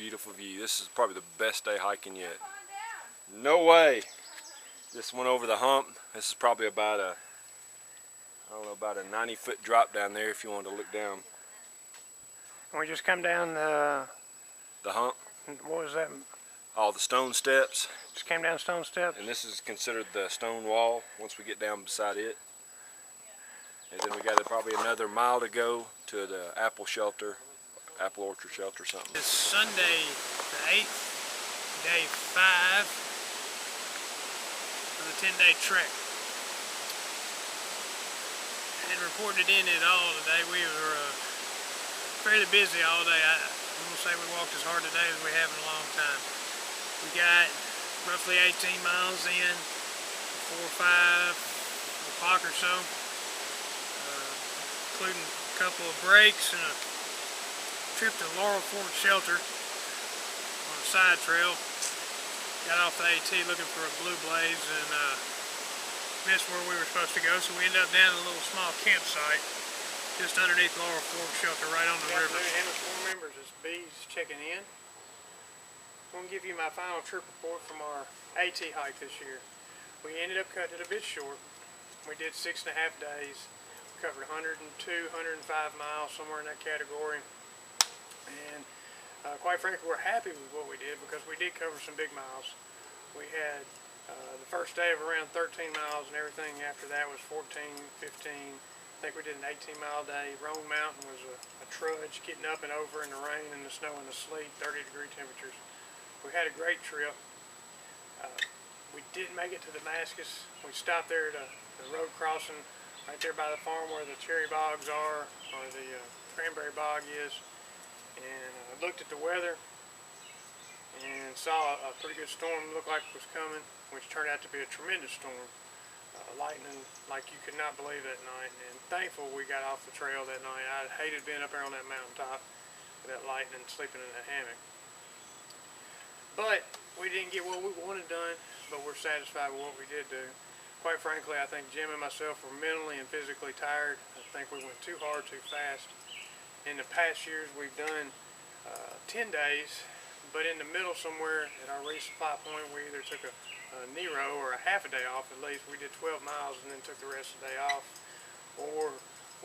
beautiful view. This is probably the best day hiking yet. No way. Just went over the hump. This is probably about a, I don't know, about a 90-foot drop down there if you wanted to look down. And we just come down the hump. What was that? All the stone steps. Just came down stone steps. And this is considered the stone wall once we get down beside it. And then we got probably another mile to go to the apple shelter, apple orchard shelter or something. It's Sunday the 8th, day 5 of the 10-day trek. And reported in it all today. We were fairly busy all day. I'm going to say we walked as hard today as we have in a long time. We got roughly 18 miles in, 4 or 5 o'clock or so, including a couple of breaks and a trip to Laurel Fork Shelter on a side trail. Got off the AT looking for a Blue Blaze and missed where we were supposed to go, so we ended up down at a little small campsite just underneath Laurel Fork Shelter right on the river. Four members is B's checking in. I'm going to give you my final trip report from our AT hike this year. We ended up cutting it a bit short. We did 6.5 days. We covered 102, 105 miles, somewhere in that category. And quite frankly, we're happy with what we did because we did cover some big miles. We had the first day of around 13 miles and everything after that was 14, 15. I think we did an 18-mile day. Roan Mountain was a trudge, getting up and over in the rain and the snow and the sleet, 30-degree temperatures. We had a great trip. We did make it to Damascus. We stopped there at the road crossing right there by the farm where the cherry bogs are, or the cranberry bog is. And looked at the weather and saw a pretty good storm looked like it was coming, which turned out to be a tremendous storm. Lightning like you could not believe that night, and thankful we got off the trail that night. I hated being up there on that mountaintop with that lightning, sleeping in that hammock. But we didn't get what we wanted done, but we're satisfied with what we did do. Quite frankly, I think Jim and myself were mentally and physically tired. I think we went too hard, too fast. In the past years, we've done 10 days, but in the middle somewhere at our resupply point, we either took a Nero or a half a day off at least. We did 12 miles and then took the rest of the day off, or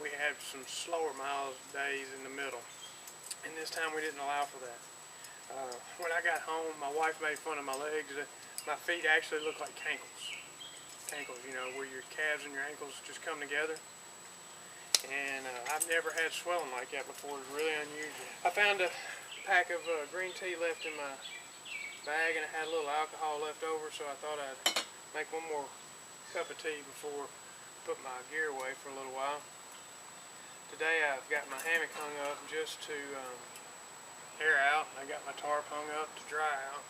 we had some slower miles days in the middle. And this time we didn't allow for that. When I got home, my wife made fun of my legs. My feet actually look like cankles. Cankles, you know, where your calves and your ankles just come together. And I've never had swelling like that before. It's really unusual. I found a pack of green tea left in my bag, and it had a little alcohol left over, so I thought I'd make one more cup of tea before I put my gear away for a little while. Today I've got my hammock hung up just to air out. I got my tarp hung up to dry out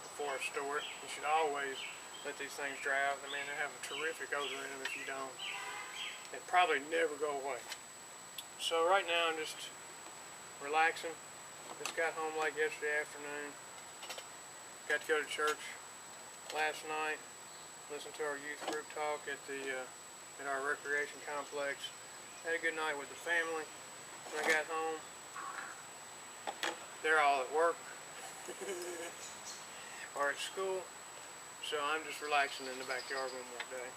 before I store it. You should always let these things dry out. I mean, they have a terrific odor in them if you don't. They probably never go away. So right now I'm just relaxing. Just got home late yesterday afternoon. Got to go to church last night. Listened to our youth group talk at our recreation complex. Had a good night with the family. When I got home, they're all at work or at school. So I'm just relaxing in the backyard one more day.